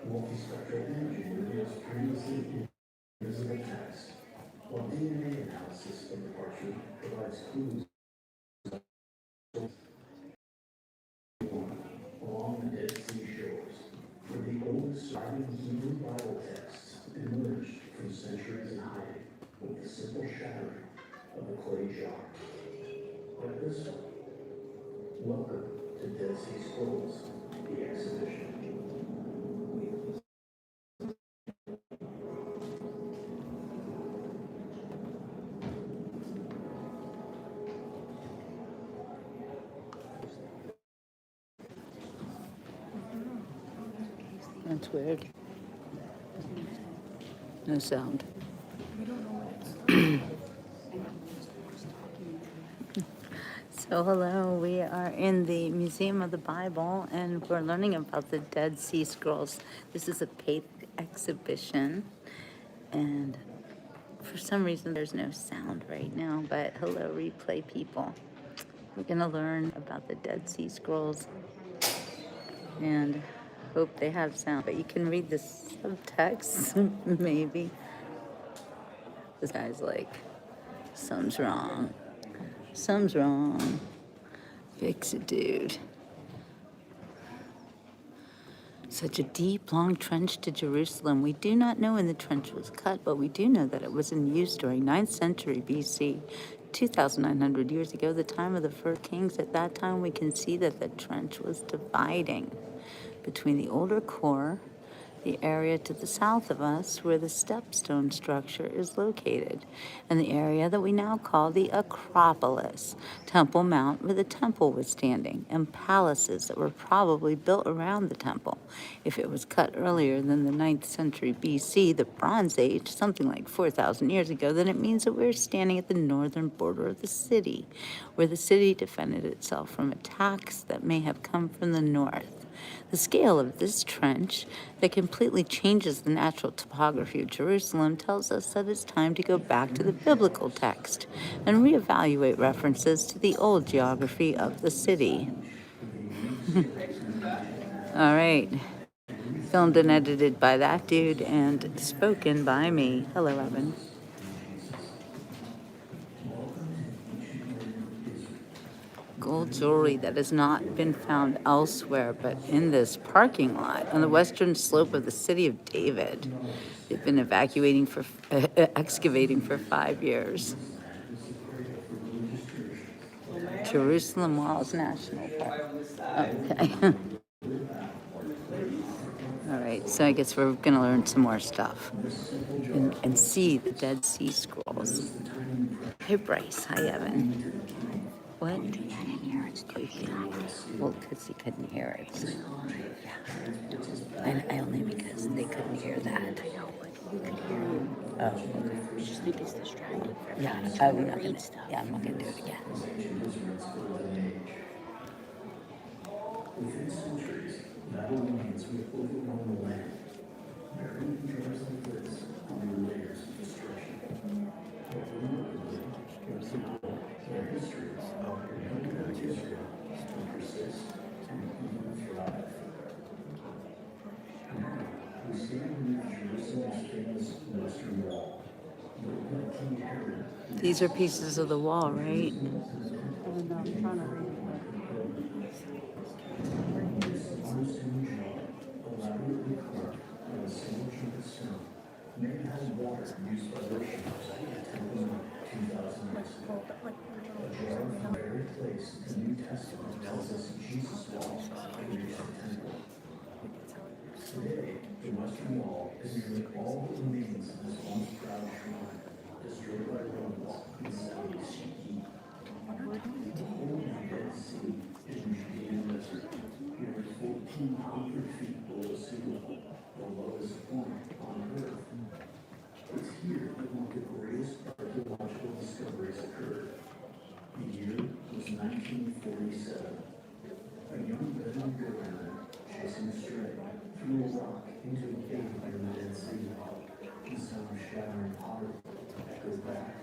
Multispectral imaging reveals previously invisible text, while DNA analysis of the parchment provides clues along the Dead Sea shores, where the oldest surviving Hebrew Bible texts emerged from centuries in hiding with the simple shattering of the clay jar. Like this one. Welcome to Dead Sea Scrolls, the exhibition. That's weird. No sound. So hello, we are in the Museum of the Bible and we're learning about the Dead Sea Scrolls. This is a paid exhibition and for some reason there's no sound right now, but hello replay people. We're gonna learn about the Dead Sea Scrolls and hope they have sound, but you can read the subtext maybe. This guy's like, something's wrong. Something's wrong. Fix it, dude. Such a deep, long trench to Jerusalem. We do not know when the trench was cut, but we do know that it was in use during 9th century BC, 2,900 years ago, the time of the first kings. At that time, we can see that the trench was dividing between the older core, the area to the south of us where the stepstone structure is located, and the area that we now call the Acropolis, Temple Mount where the temple was standing, and palaces that were probably built around the temple. If it was cut earlier than the 9th century BC, the Bronze Age, something like 4,000 years ago, then it means that we're standing at the northern border of the city, where the city defended itself from attacks that may have come from the north. The scale of this trench that completely changes the natural topography of Jerusalem tells us that it's time to go back to the biblical text and reevaluate references to the old geography of the city. All right. Filmed and edited by that dude and spoken by me. Hello, Evan. Gold jewelry that has not been found elsewhere but in this parking lot on the western slope of the city of David. They've been excavating for 5 years. Jerusalem Walls National Park. Okay. All right, so I guess we're gonna learn some more stuff and see the Dead Sea Scrolls. Hey Bryce, hi Evan. What? I didn't hear it. Oh, you couldn't. Well, because he couldn't hear it. Yeah. I only because they couldn't hear that. I know, but you could hear you. Oh, okay. I just think it's distracting. Yeah, I'm not gonna. Yeah, I'm not gonna do it again. Within centuries, Babylonians would overrun the land, burying jars like this under layers of destruction. But remarkably, their histories of Israel still persist and even thrive. Now, we stand beneath Jerusalem's famous Western Wall. King Herod. These are pieces of the wall, right? Elaborately carved on a single chunk of stone, made has water used by worshippers at Temple Mount 2,000 years ago. A jar from the very place the New Testament tells us Jesus walked to reach the temple. Today, the Western Wall is nearly all that remains of this once proud shrine, destroyed by Romans in 70 CE. The whole Dead Sea is in Judean desert, nearly 1,400 feet below sea level, the lowest point on Earth. It's here that one of the greatest archaeological discoveries occurred. The year was 1947. A young Bedouin goat chasing a stray threw a rock into a cave near the Dead Sea. The sound of shattering pottery echoed back.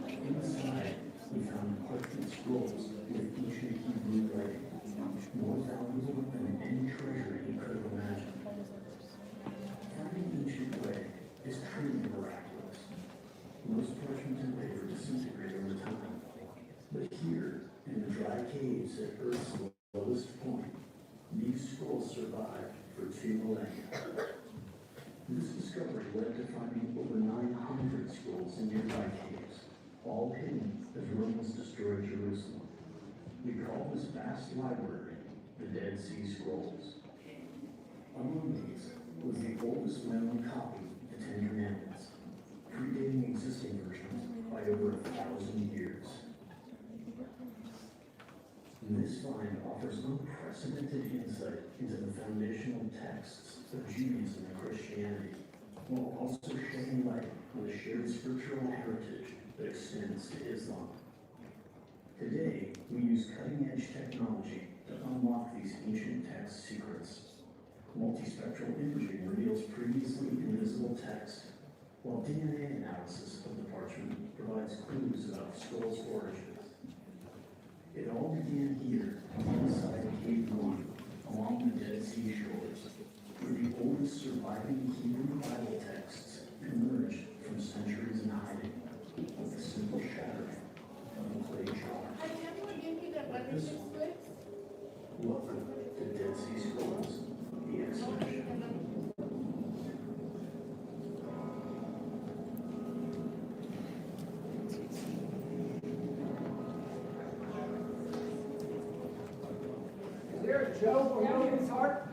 Inside, we found parchment scrolls with ancient Hebrew writing, more valuable than any treasure you could have imagined. millennia. This discovery led to finding over 900 scrolls in nearby caves, all hidden as Romans destroyed Jerusalem. We call this vast library the Dead Sea Scrolls. Among these was the oldest known copy of the Ten Commandments, predating existing versions by over 1,000 years. This find offers unprecedented insight into the foundational texts of Judaism and Christianity, while also shedding light on the shared scriptural heritage that extends to Islam. Today, we use cutting-edge technology to unlock these ancient text secrets. Multispectral imaging reveals previously invisible text, while DNA analysis of the parchment provides clues about the scroll's origins. It all began here, inside Cave 1, along the Dead Sea shores, where the oldest surviving Hebrew Bible texts emerged from centuries in hiding, with a simple shattering of a clay jar. Like this one. Welcome to Dead Sea Scrolls, the exhibition. Is there a Joe for Williams Hart?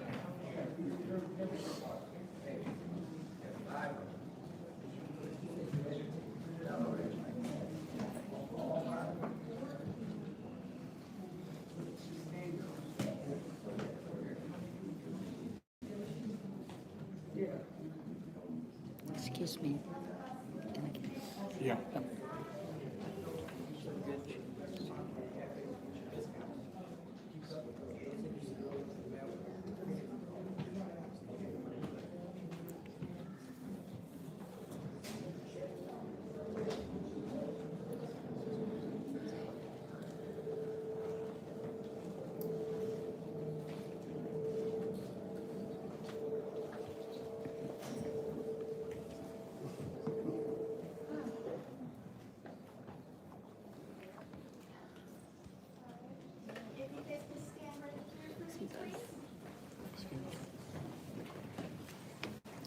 Excuse me. Can I get- Yeah. Oh.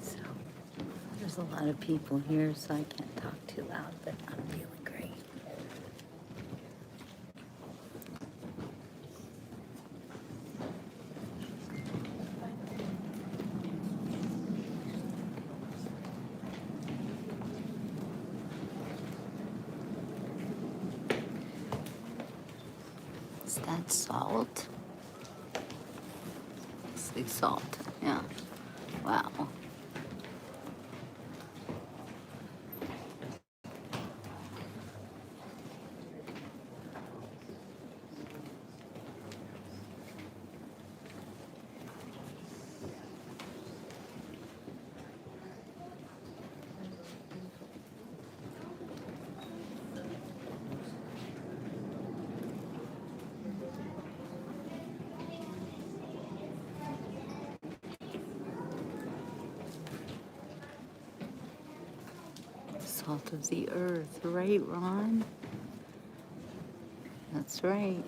So, there's a lot of people here, so I can't talk too loud, but I'm feeling great. Is that salt? Sea salt, yeah. Wow. Salt of the earth, right, Ron? That's right.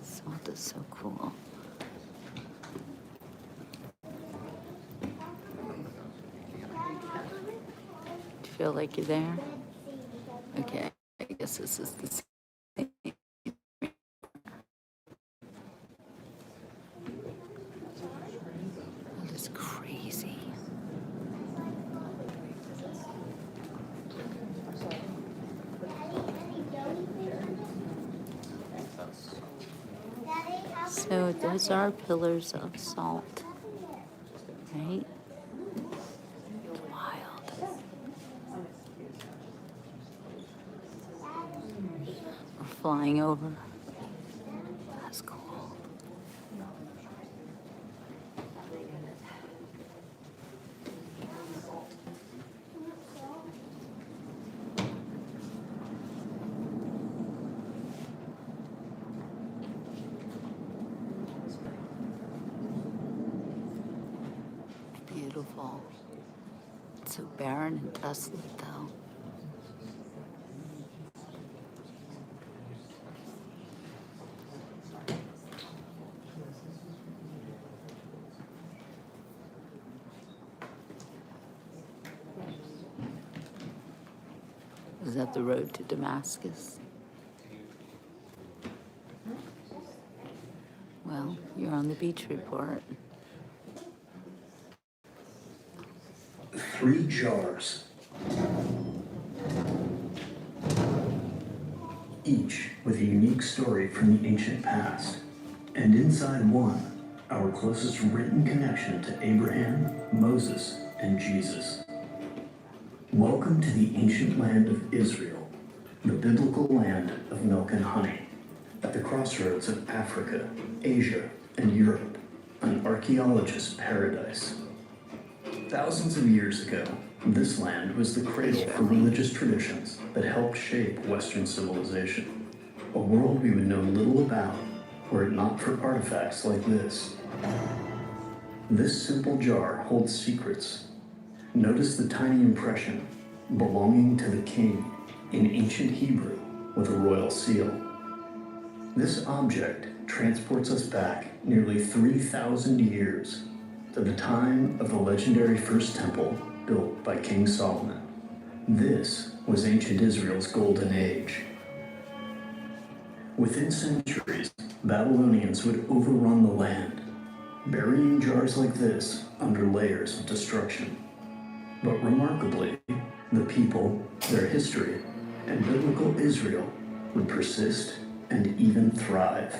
Salt is so cool. Do you feel like you're there? Okay, I guess this is the same. That is crazy. So those are pillars of salt, right? Wild. We're flying over. That's cool. Beautiful. It's so barren and desolate, though. Is that the road to Damascus? Well, you're on the beach report. 3 jars, each with a unique story from the ancient past. And inside one, our closest written connection to Abraham, Moses, and Jesus. Welcome to the ancient land of Israel, the biblical land of milk and honey. At the crossroads of Africa, Asia, and Europe, an archaeologist's paradise. Thousands of years ago, this land was the cradle for religious traditions that helped shape Western civilization. A world we would know little about were it not for artifacts like this. This simple jar holds secrets. Notice the tiny impression, belonging to the king, in ancient Hebrew with a royal seal. This object transports us back nearly 3,000 years to the time of the legendary First Temple built by King Solomon. This was ancient Israel's golden age. Within centuries, Babylonians would overrun the land, burying jars like this under layers of destruction. But remarkably, the people, their history, and biblical Israel would persist and even thrive.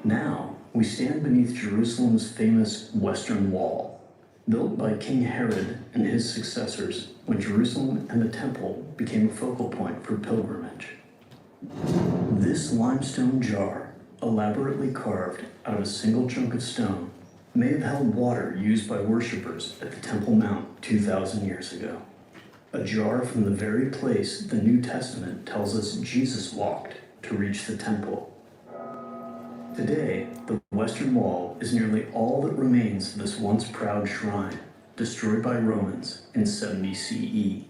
Now, we stand beneath Jerusalem's famous Western Wall, built by King Herod and his successors when Jerusalem and the Temple became a focal point for pilgrimage. This limestone jar, elaborately carved out of a single chunk of stone, may have held water used by worshippers at the Temple Mount 2,000 years ago. A jar from the very place the New Testament tells us Jesus walked to reach the temple. Today, the Western Wall is nearly all that remains of this once proud shrine, destroyed by Romans in 70 CE.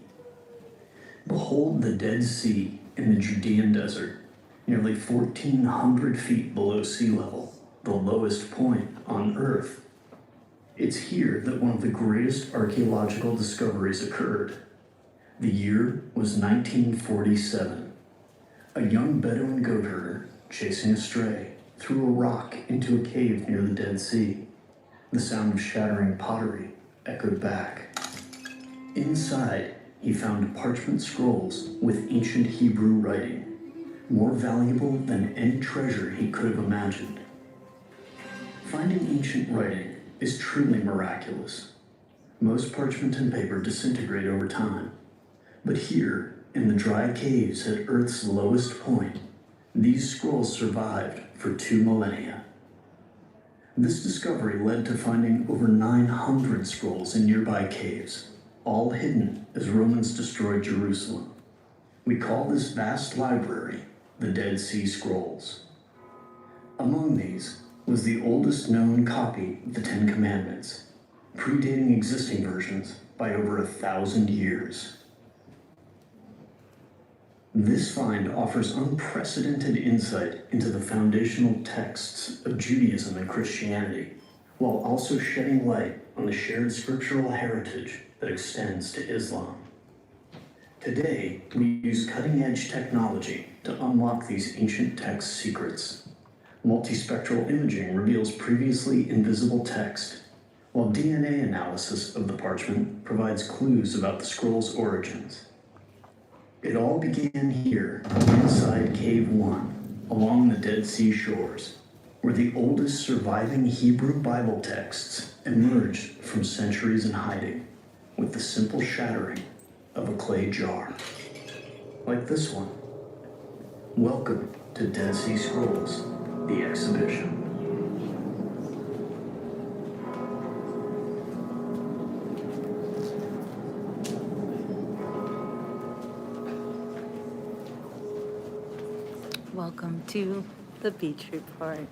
Behold the Dead Sea in the Judean desert, nearly 1,400 feet below sea level, the lowest point on Earth. It's here that one of the greatest archaeological discoveries occurred. The year was 1947. A young Bedouin goat herder, chasing a stray, threw a rock into a cave near the Dead Sea. The sound of shattering pottery echoed back. Inside, he found parchment scrolls with ancient Hebrew writing, more valuable than any treasure he could have imagined. Finding ancient writing is truly miraculous. Most parchment and paper disintegrate over time, but here, in the dry caves at Earth's lowest point, these scrolls survived for 2 millennia. This discovery led to finding over 900 scrolls in nearby caves, all hidden as Romans destroyed Jerusalem. We call this vast library the Dead Sea Scrolls. Among these was the oldest known copy of the Ten Commandments, predating existing versions by over 1,000 years. This find offers unprecedented insight into the foundational texts of Judaism and Christianity, while also shedding light on the shared scriptural heritage that extends to Islam. Today, we use cutting-edge technology to unlock these ancient text secrets. Multispectral imaging reveals previously invisible text, while DNA analysis of the parchment provides clues about the scroll's origins. It all began here, inside Cave 1, along the Dead Sea shores, where the oldest surviving Hebrew Bible texts emerged from centuries in hiding, with the simple shattering of a clay jar. Like this one. Welcome to Dead Sea Scrolls, the exhibition. Welcome to the Beach Report.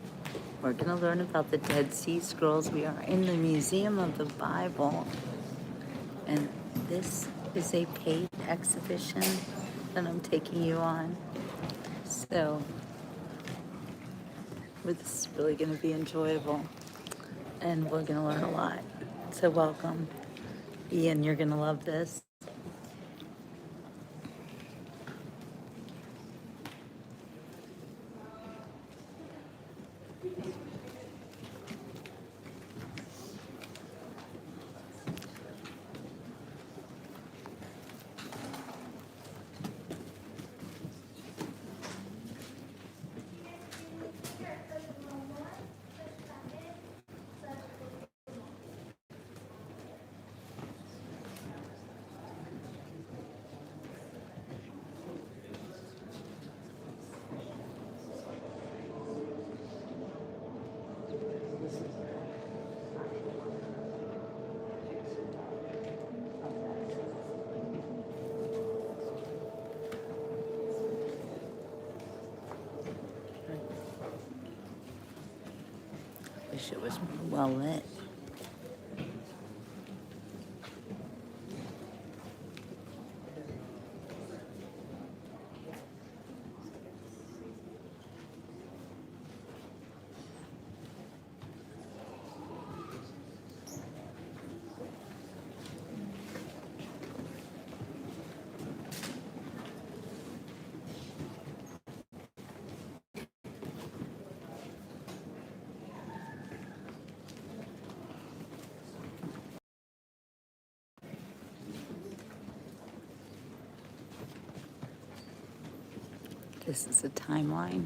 We're going to learn about the Dead Sea Scrolls. We are in the Museum of the Bible, and this is a paid exhibition that I'm taking you on. So, this is really going to be enjoyable, and we're going to learn a lot. So welcome. Ian, you're going to love this. wish it was more well lit. This is a timeline.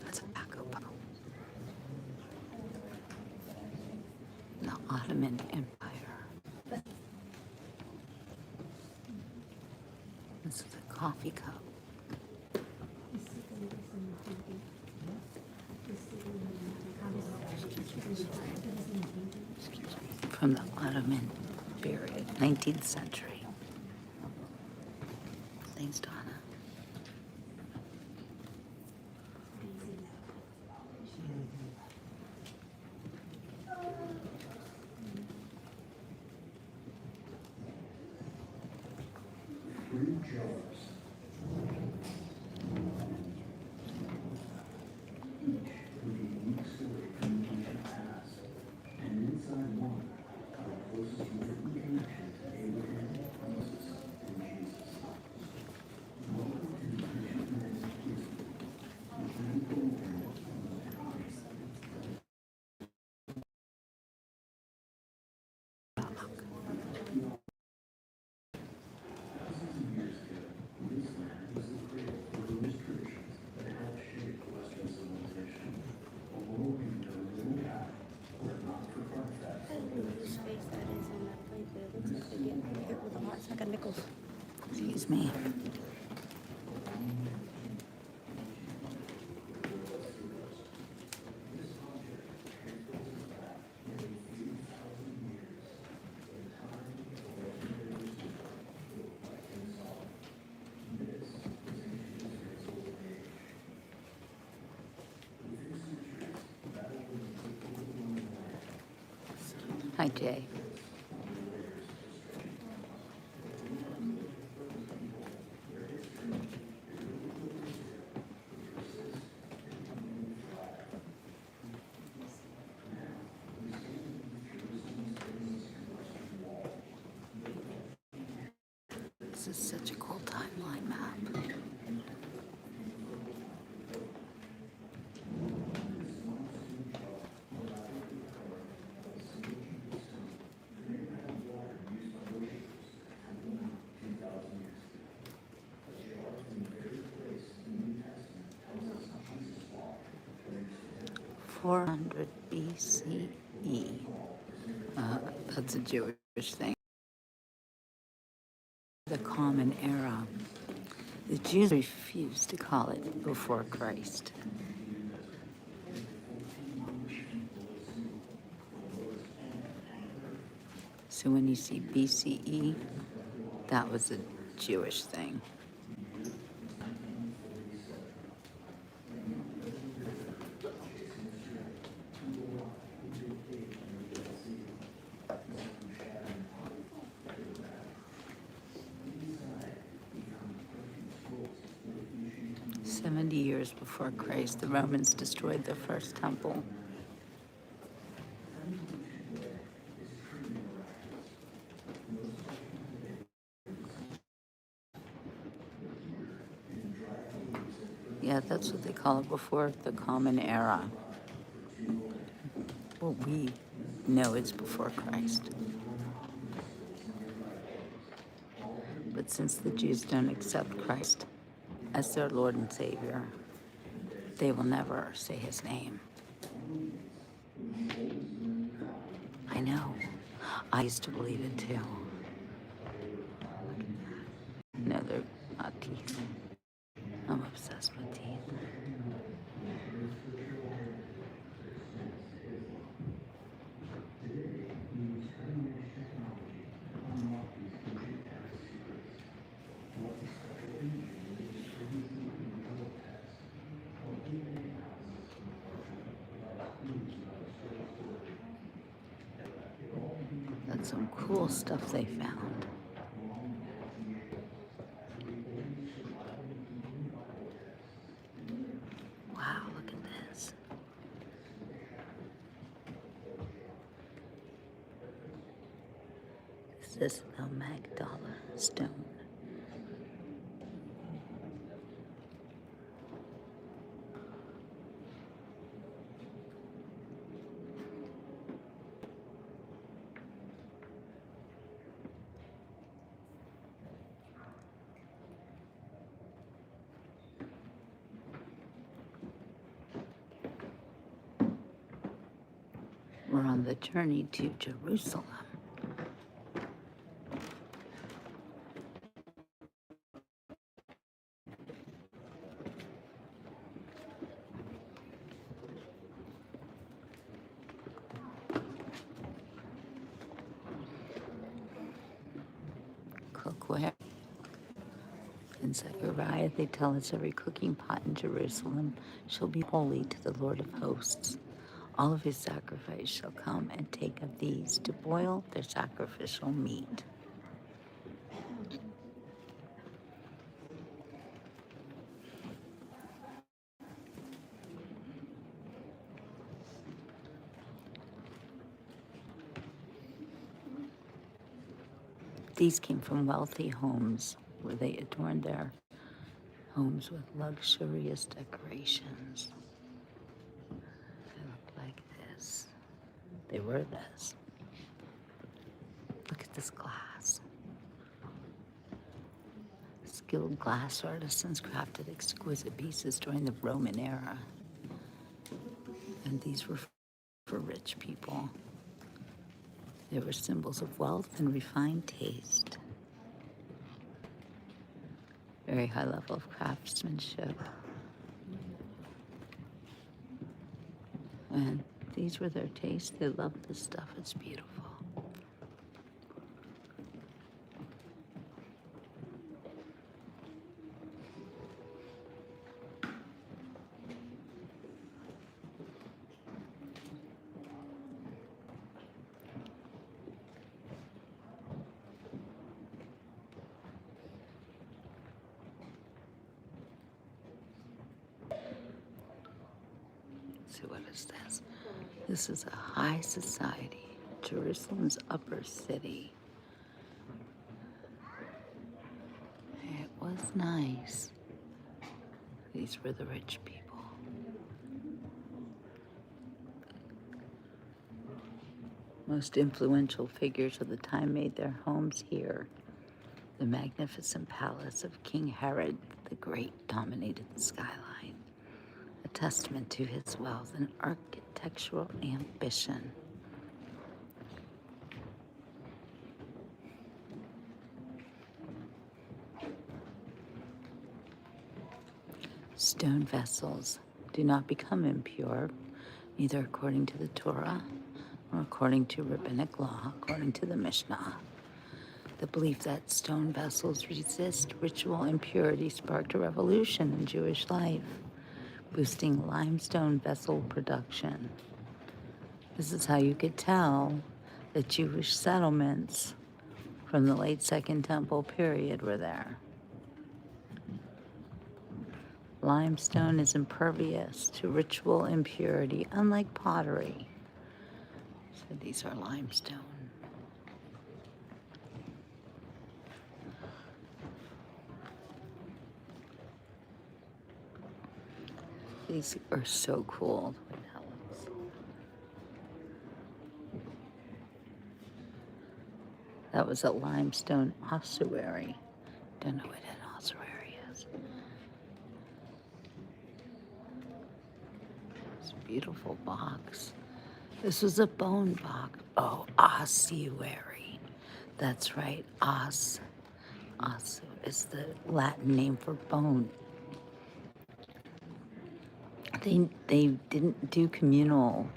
That's a Bacopa. The Ottoman Empire. This is a coffee cup. From the Ottoman period, 19th century. Thanks, Donna. Three jars. Each with a unique story from the ancient past. And inside one, our closest written connection to Abraham, Moses, and Jesus. Welcome to the ancient man's history. Space that is in that plate, but it looks like they get hit with a lot. It's like a nickel. Excuse me. Hi, Jay. This is such a cool timeline map. (400 BCE). That's a Jewish thing. The Common Era. The Jews refused to call it before Christ. So when you see BCE, that was a Jewish thing. Years before Christ, the Romans destroyed the first temple. Yeah, that's what they call it before the Common Era. What we know is before Christ. But since the Jews don't accept Christ as their Lord and Savior, they will never say his name. I know. I used to believe it too. No, they're not teeth. I'm obsessed with teeth. That's some cool stuff they found. Wow, look at this. This is the Magdala stone. We're on the journey to Jerusalem. Cookware. In Zechariah, they tell us every cooking pot in Jerusalem shall be holy to the Lord of hosts. All of his sacrifice shall come and take of these to boil their sacrificial meat. These came from wealthy homes where they adorned their homes with luxurious decorations. They look like this. They were this. Look at this glass. Skilled glass artisans crafted exquisite pieces during the Roman era. And these were for rich people. They were symbols of wealth and refined taste. Very high level of craftsmanship. And these were their tastes. They loved this stuff. It's beautiful. So what is this? This is a high society, Jerusalem's upper city. It was nice. These were the rich people. Most influential figures of the time made their homes here. The magnificent palace of King Herod the Great dominated the skyline, a testament to his wealth and architectural ambition. Stone vessels do not become impure, neither according to the Torah nor according to rabbinic law, according to the Mishnah. The belief that stone vessels resist ritual impurity sparked a revolution in Jewish life, boosting limestone vessel production. This is how you could tell that Jewish settlements from the late Second Temple period were there. Limestone is impervious to ritual impurity, unlike pottery. So these are limestone. These are so cool. The way that looks. That was a limestone ossuary. don't know what an ossuary is. It's a beautiful box. This was a bone box. Oh, ossuary. That's right, os. Os is the Latin name for bone. They didn't do communal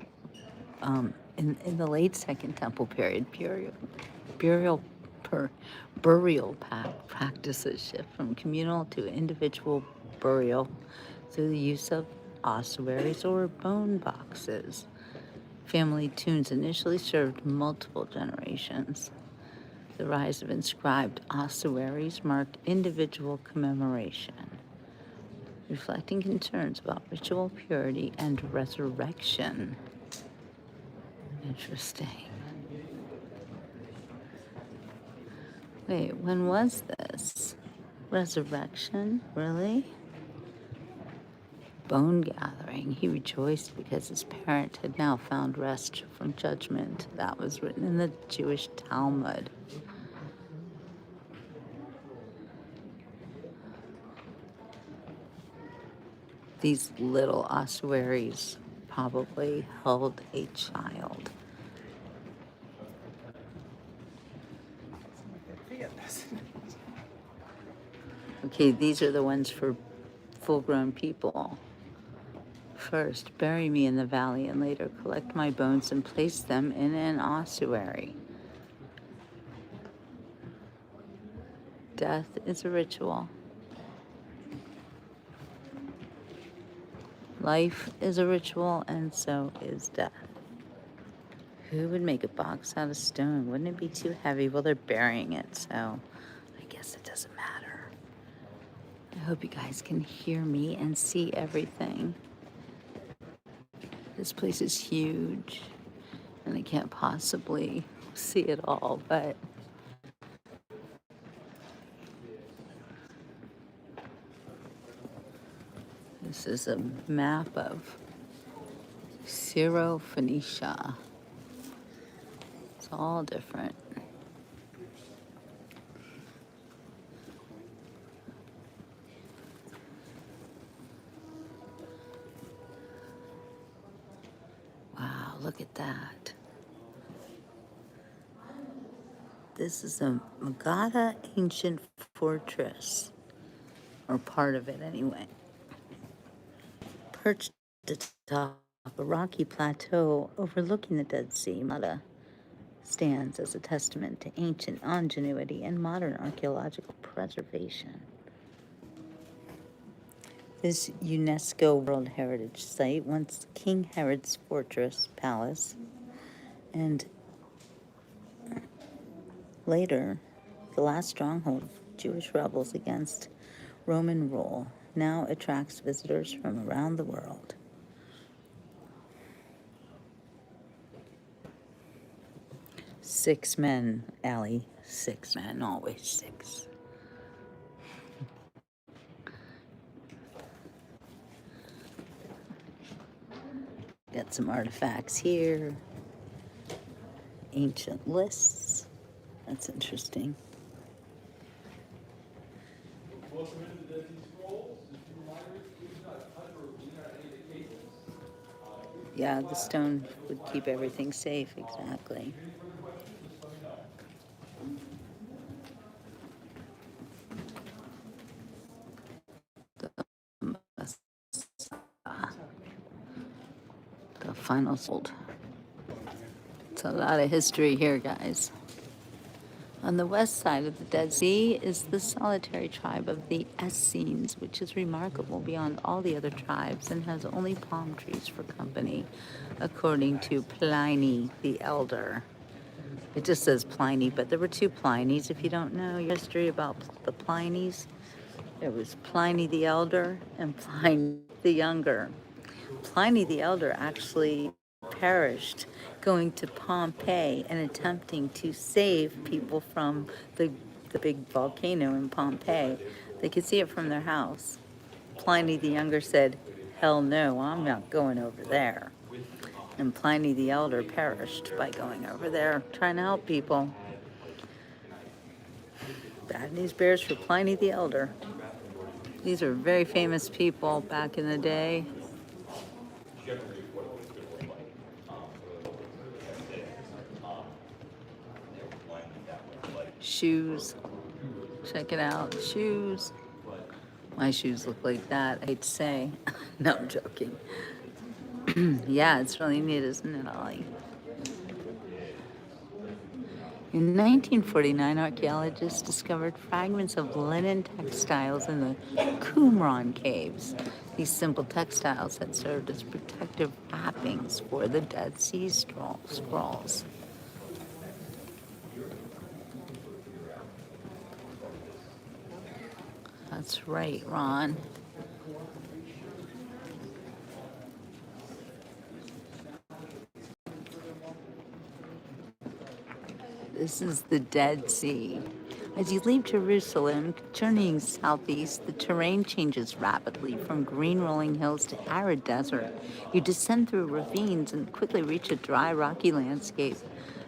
in the late Second Temple period. Burial practices shift from communal to individual burial through the use of ossuaries or bone boxes. Family tombs initially served multiple generations. The rise of inscribed ossuaries marked individual commemoration, reflecting concerns about ritual purity and resurrection. Interesting. Wait, when was this? Resurrection? Really? Bone gathering. He rejoiced because his parent had now found rest from judgment. That was written in the Jewish Talmud. These little ossuaries probably held a child. Okay, these are the ones for full-grown people. First, bury me in the valley, and later collect my bones and place them in an ossuary. Death is a ritual. Life is a ritual, and so is death. Who would make a box out of stone? Wouldn't it be too heavy? Well, they're burying it, so I guess it doesn't matter. I hope you guys can hear me and see everything. This place is huge, and I can't possibly see it all, but this is a map of Syro-Phoenicia. It's all different. Wow, look at that. This is a Magadha ancient fortress, or part of it anyway. Perched atop a rocky plateau overlooking the Dead Sea, Magadha stands as a testament to ancient ingenuity and modern archaeological preservation. This UNESCO World Heritage Site, once King Herod's fortress palace, and later the last stronghold of Jewish rebels against Roman rule, now attracts visitors from around the world. Six men, Allie. 6 men, always 6. Got some artifacts here. Ancient lists. That's interesting. Yeah, the stone would keep everything safe, exactly. The final sold. It's a lot of history here, guys. On the west side of the Dead Sea is the solitary tribe of the Essenes, which is remarkable beyond all the other tribes and has only palm trees for company, according to Pliny the Elder. It just says Pliny, but there were 2 Plinys. If you don't know your history about the Plinys, there was Pliny the Elder and Pliny the Younger. Pliny the Elder actually perished going to Pompeii and attempting to save people from the big volcano in Pompeii. They could see it from their house. Pliny the Younger said, "Hell no, I'm not going over there." And Pliny the Elder perished by going over there trying to help people. Bad News Bears for Pliny the Elder. These are very famous people back in the day. Shoes. Check it out. Shoes. My shoes look like that. I hate to say. No, I'm joking. Yeah, it's really neat, isn't it, Ollie? In 1949, archaeologists discovered fragments of linen textiles in the Qumran caves. These simple textiles had served as protective wrappings for the Dead Sea Scrolls. That's right, Ron. This is the Dead Sea. As you leave Jerusalem, journeying southeast, the terrain changes rapidly from green rolling hills to arid desert. You descend through ravines and quickly reach a dry, rocky landscape.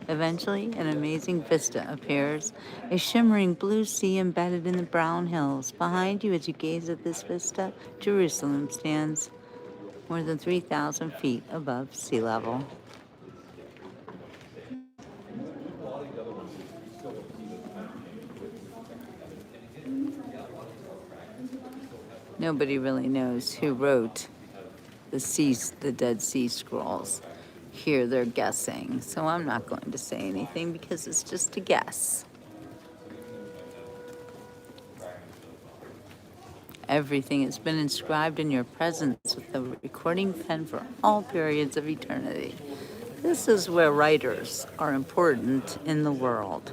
Eventually, an amazing vista appears, a shimmering blue sea embedded in the brown hills. Behind you, as you gaze at this vista, Jerusalem stands more than 3,000 feet above sea level. Nobody really knows who wrote the Dead Sea Scrolls. Here they're guessing, so I'm not going to say anything because it's just a guess. Everything has been inscribed in your presence with a recording pen for all periods of eternity. This is where writers are important in the world.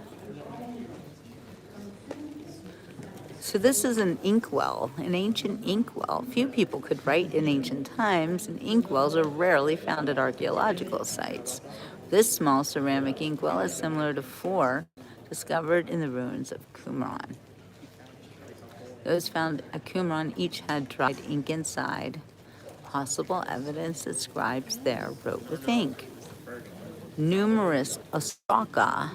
So this is an inkwell, an ancient inkwell. Few people could write in ancient times, and inkwells are rarely found at archaeological sites. This small ceramic inkwell is similar to 4 discovered in the ruins of Qumran. Those found at Qumran each had dried ink inside, possible evidence that scribes there wrote with ink. Numerous ostraka,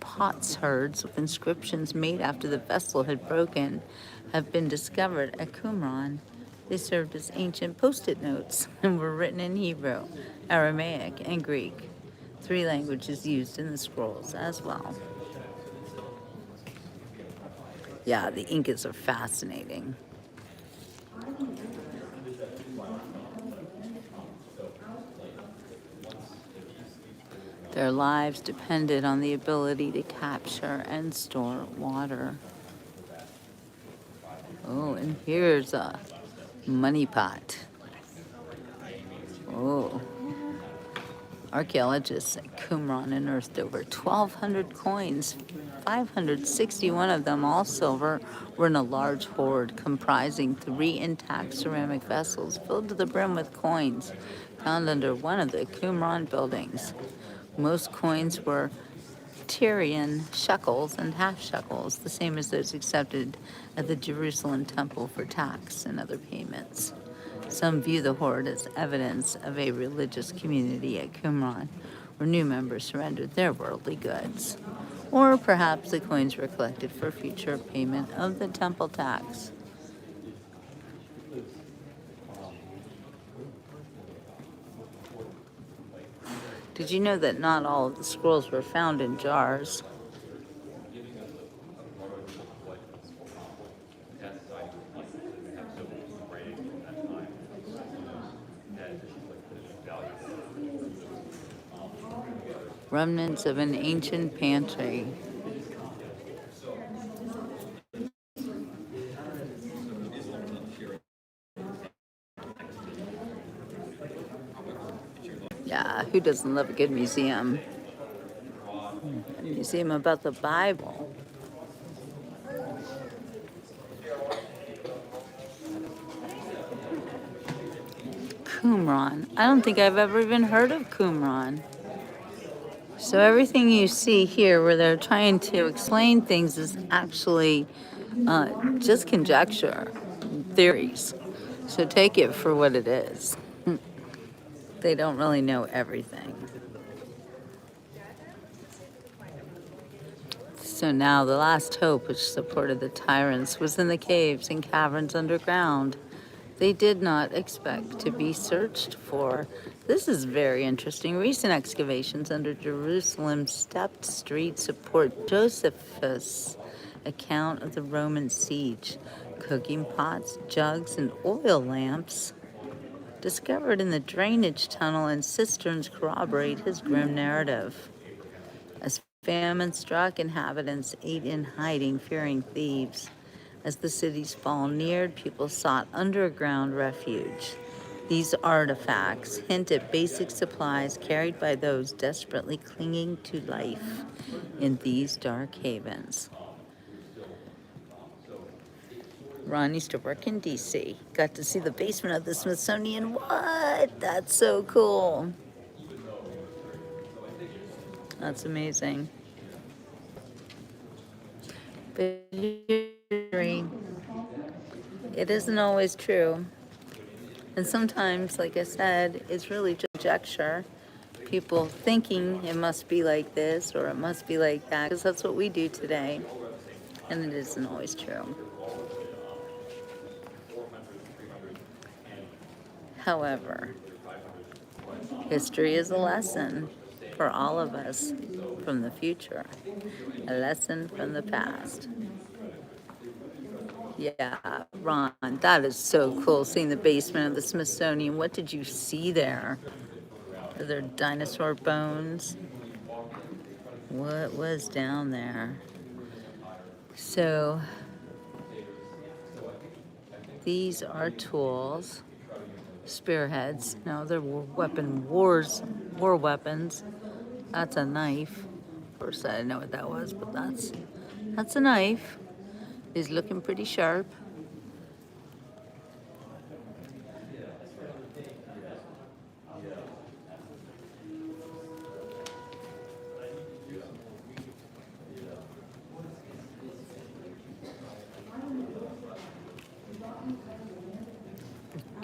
potsherds with inscriptions made after the vessel had broken, have been discovered at Qumran. They served as ancient post-it notes and were written in Hebrew, Aramaic, and Greek, 3 languages used in the scrolls as well. Yeah, the Incas are fascinating. Their lives depended on the ability to capture and store water. Oh, and here's a money pot. Oh. Archaeologists at Qumran unearthed over 1,200 coins. 561 of them, all silver, were in a large hoard comprising 3 intact ceramic vessels filled to the brim with coins found under one of the Qumran buildings. Most coins were Tyrian shekels and half shekels, the same as those accepted at the Jerusalem temple for tax and other payments. Some view the hoard as evidence of a religious community at Qumran, where new members surrendered their worldly goods. Or perhaps the coins were collected for future payment of the temple tax. Did you know that not all of the scrolls were found in jars? Remnants of an ancient pantry. Yeah, who doesn't love a good museum? A museum about the Bible. Qumran. I don't think I've ever even heard of Qumran. So everything you see here where they're trying to explain things is actually just conjecture, theories. So take it for what it is. They don't really know everything. So now the last hope which supported the tyrants was in the caves and caverns underground. They did not expect to be searched for. This is very interesting. Recent excavations under Jerusalem's stepped street support Josephus' account of the Roman siege. Cooking pots, jugs, and oil lamps discovered in the drainage tunnel and cisterns corroborate his grim narrative. As famine struck, inhabitants ate in hiding, fearing thieves. As the city's fall neared, people sought underground refuge. These artifacts hint at basic supplies carried by those desperately clinging to life in these dark havens. Ron used to work in DC. Got to see the basement of the Smithsonian. What? That's so cool. That's amazing. But it isn't always true. And sometimes, like I said, it's really just conjecture. People thinking it must be like this or it must be like that, because that's what we do today. And it isn't always true. However, history is a lesson for all of us from the future, a lesson from the past. Yeah, Ron, that is so cool, seeing the basement of the Smithsonian. What did you see there? Are there dinosaur bones? What was down there? So, these are tools, spearheads. No, they're war weapons. That's a knife. First, I didn't know what that was, but that's a knife. Is looking pretty sharp.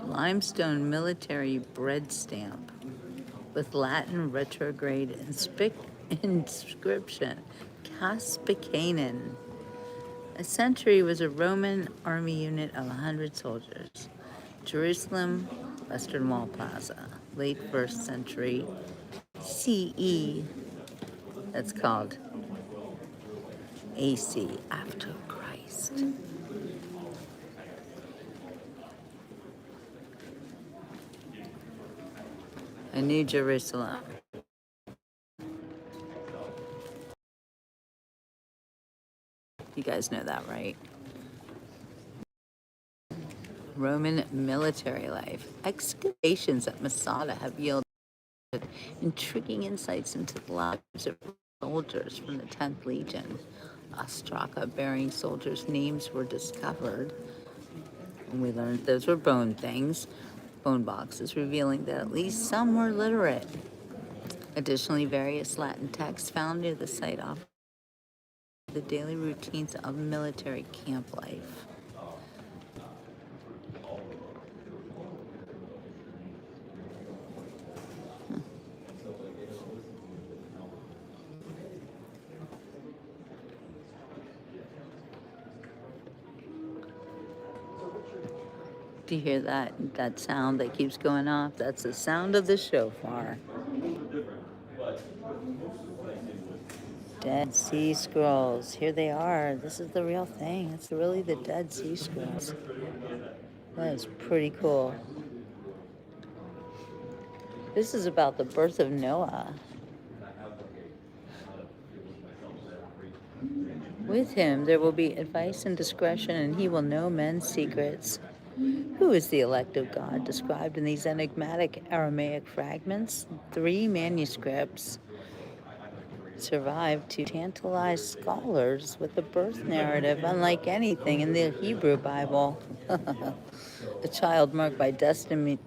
Limestone military bread stamp with Latin retrograde inscription, Caspicanen. A century was a Roman army unit of 100 soldiers. Jerusalem, Western Wall Plaza, late 1st century CE. That's called AC, after Christ. A New Jerusalem. You guys know that, right? Roman military life. Excavations at Masada have yielded intriguing insights into the lives of soldiers from the 10th Legion. Ostraka bearing soldiers' names were discovered. And we learned those were bone things, bone boxes, revealing that at least some were literate. Additionally, various Latin texts found near the site offer the daily routines of military camp life. Do you hear that sound that keeps going off? That's the sound of the shofar. Dead Sea Scrolls. Here they are. This is the real thing. It's really the Dead Sea Scrolls. That is pretty cool. This is about the birth of Noah. With him there will be advice and discretion, and he will know men's secrets. Who is the elect of God described in these enigmatic Aramaic fragments? 3 manuscripts survived to tantalize scholars with a birth narrative unlike anything in the Hebrew Bible. A child marked by destiny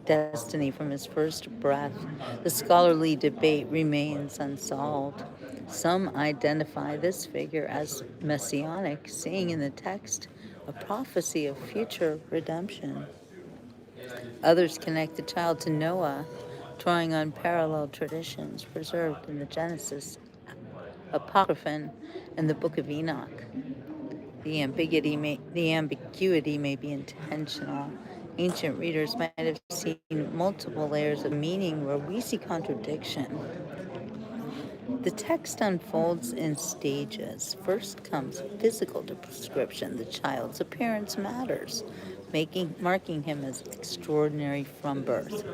from his first breath. The scholarly debate remains unsolved. Some identify this figure as messianic, seeing in the text a prophecy of future redemption. Others connect the child to Noah, drawing on parallel traditions preserved in the Genesis Apocryphon, and the Book of Enoch. The ambiguity may be intentional. Ancient readers might have seen multiple layers of meaning where we see contradiction. The text unfolds in stages. First comes physical description. The child's appearance matters, marking him as extraordinary from birth.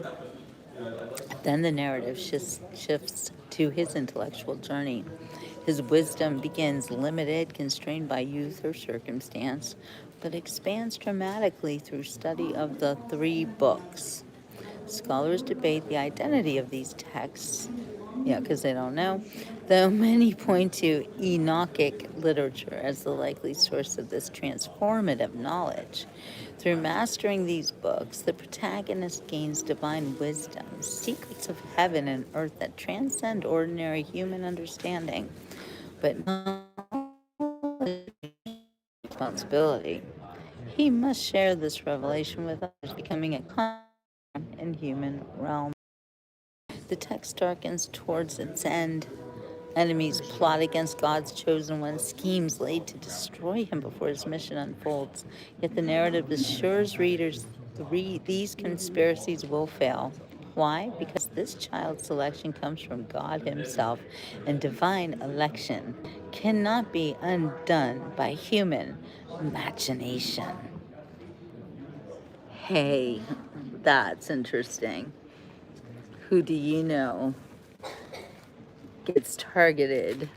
Then the narrative shifts to his intellectual journey. His wisdom begins limited, constrained by youth or circumstance, but expands dramatically through study of the three books. Scholars debate the identity of these texts, because they don't know, though many point to Enochic literature as the likely source of this transformative knowledge. Through mastering these books, the protagonist gains divine wisdom, secrets of heaven and earth that transcend ordinary human understanding, but not responsibility. He must share this revelation with others, becoming a constant in human realm. The text darkens towards its end. Enemies plot against God's chosen one, schemes laid to destroy him before his mission unfolds. Yet the narrative assures readers these conspiracies will fail. Why? Because this child's selection comes from God Himself, and divine election cannot be undone by human machination. Hey, that's interesting. Who do you know gets targeted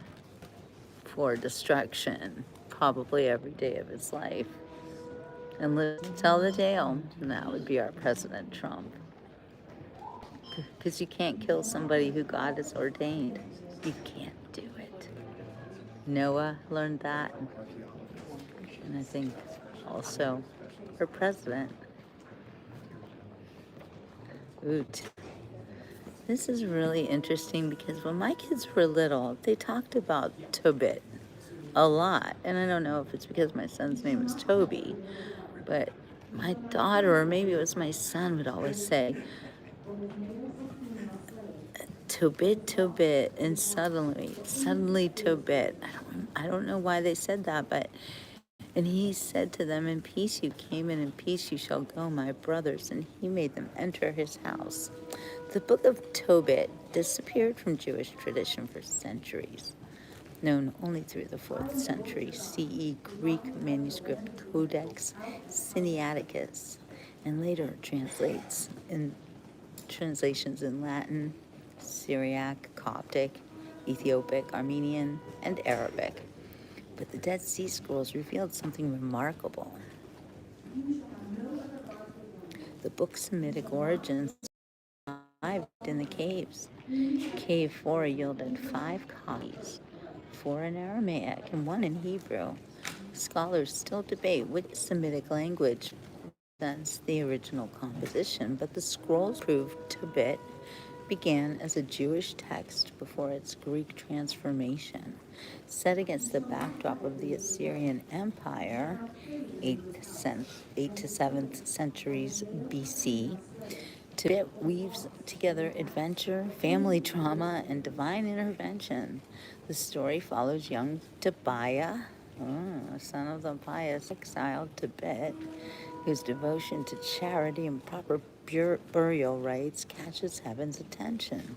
for destruction probably every day of his life and lives to tell the tale? And that would be our President Trump. Because you can't kill somebody who God has ordained. You can't do it. Noah learned that. And I think also our president. Oot. This is really interesting because when my kids were little, they talked about Tobit a lot. And I don't know if it's because my son's name is Toby, but my daughter, or maybe it was my son, would always say, Tobit, Tobit, and suddenly Tobit. I don't know why they said that, but, and he said to them, in peace you came, and in peace you shall go, my brothers, and he made them enter his house. The book of Tobit disappeared from Jewish tradition for centuries, known only through the 4th century CE Greek manuscript Codex Sinaiticus, and later translations in Latin, Syriac, Coptic, Ethiopic, Armenian, and Arabic. But the Dead Sea Scrolls revealed something remarkable. The book's Semitic origins arrived in the caves. Cave 4 yielded 5 copies, 4 in Aramaic and 1 in Hebrew. Scholars still debate which Semitic language represents the original composition, but the scrolls prove Tobit began as a Jewish text before its Greek transformation. Set against the backdrop of the Assyrian Empire, 8th to 7th centuries BC, Tobit weaves together adventure, family trauma, and divine intervention. The story follows young Tobiah, son of the pious exiled Tobit, whose devotion to charity and proper burial rites catches heaven's attention.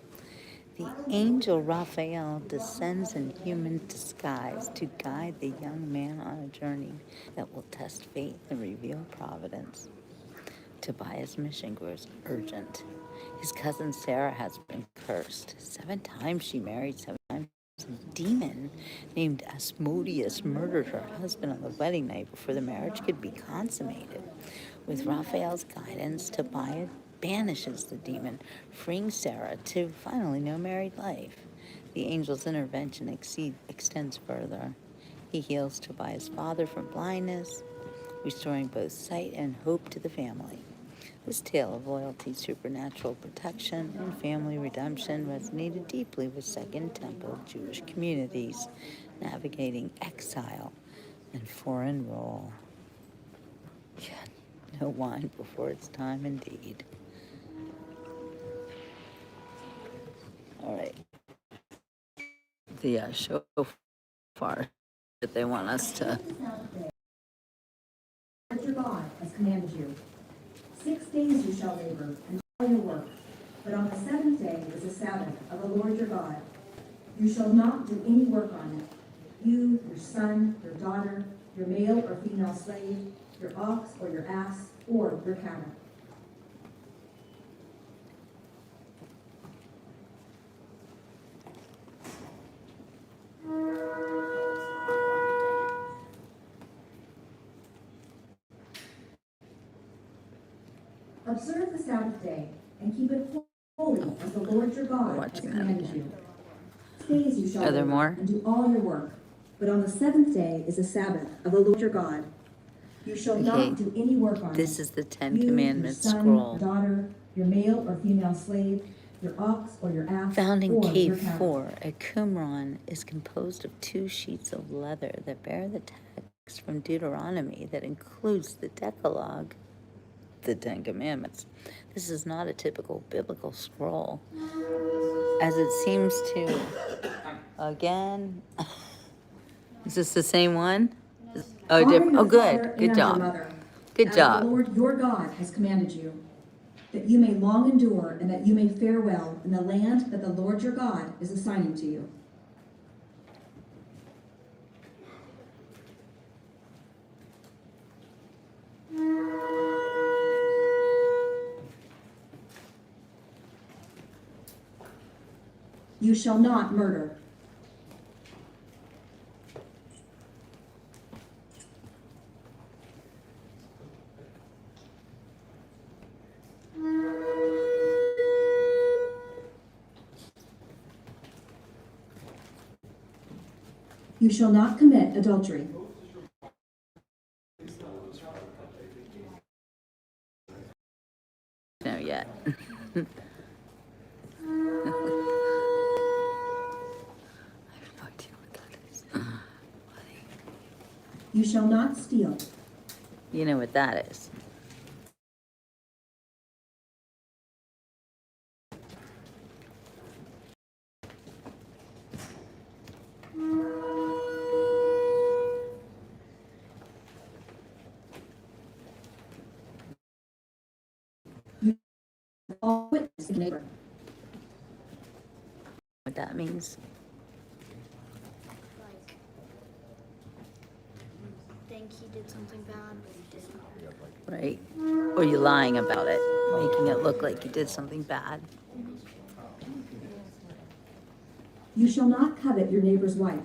The angel Raphael descends in human disguise to guide the young man on a journey that will test faith and reveal providence. Tobiah's mission grows urgent. His cousin Sarah has been cursed. 7 times she married, 7 times a demon named Asmodeus murdered her husband on the wedding night before the marriage could be consummated. With Raphael's guidance, Tobiah banishes the demon, freeing Sarah to finally know married life. The angel's intervention extends further. He heals Tobiah's father from blindness, restoring both sight and hope to the family. This tale of loyalty, supernatural protection, and family redemption resonated deeply with Second Temple Jewish communities navigating exile and foreign rule. Yeah, no wine before its time, indeed. All right. the shofar that they want us to. Lord your God has commanded you. 6 days you shall labor and do all your work, but on the seventh day is the Sabbath of the Lord your God. You shall not do any work on it. You, your son, your daughter, your male or female slave, your ox or your ass, or your cattle. Observe the Sabbath day and keep it holy as the Lord your God has Watching that commanded again. you. 6 days you shall Are there labor more? and do all your work, but on the seventh day is the Sabbath of the Lord your God. You shall Okay, not do any work on it. This is the Ten You, Commandments your son, scroll. daughter, your male or female slave, your ox or your ass, Found in or your Cave cattle. 4 at Qumran is composed of 2 sheets of leather that bear the text from Deuteronomy that includes the Decalogue, the Ten Commandments. This is not a typical biblical scroll, as it seems to. Again, is this the same one? Oh, Honor different. your Oh, good. father Good and your job. mother, Good as job. the Lord your God has commanded you, that you may long endure and that you may fare well in the land that the Lord your God is assigning to you. You shall not murder. You shall not commit adultery. No, yet. You shall not steal. You know what that is. All witness your neighbor. What that means. Like, think he did something bad, but he didn't. Right? Or you lying about it, making it look like you did something bad. You shall not covet your neighbor's wife.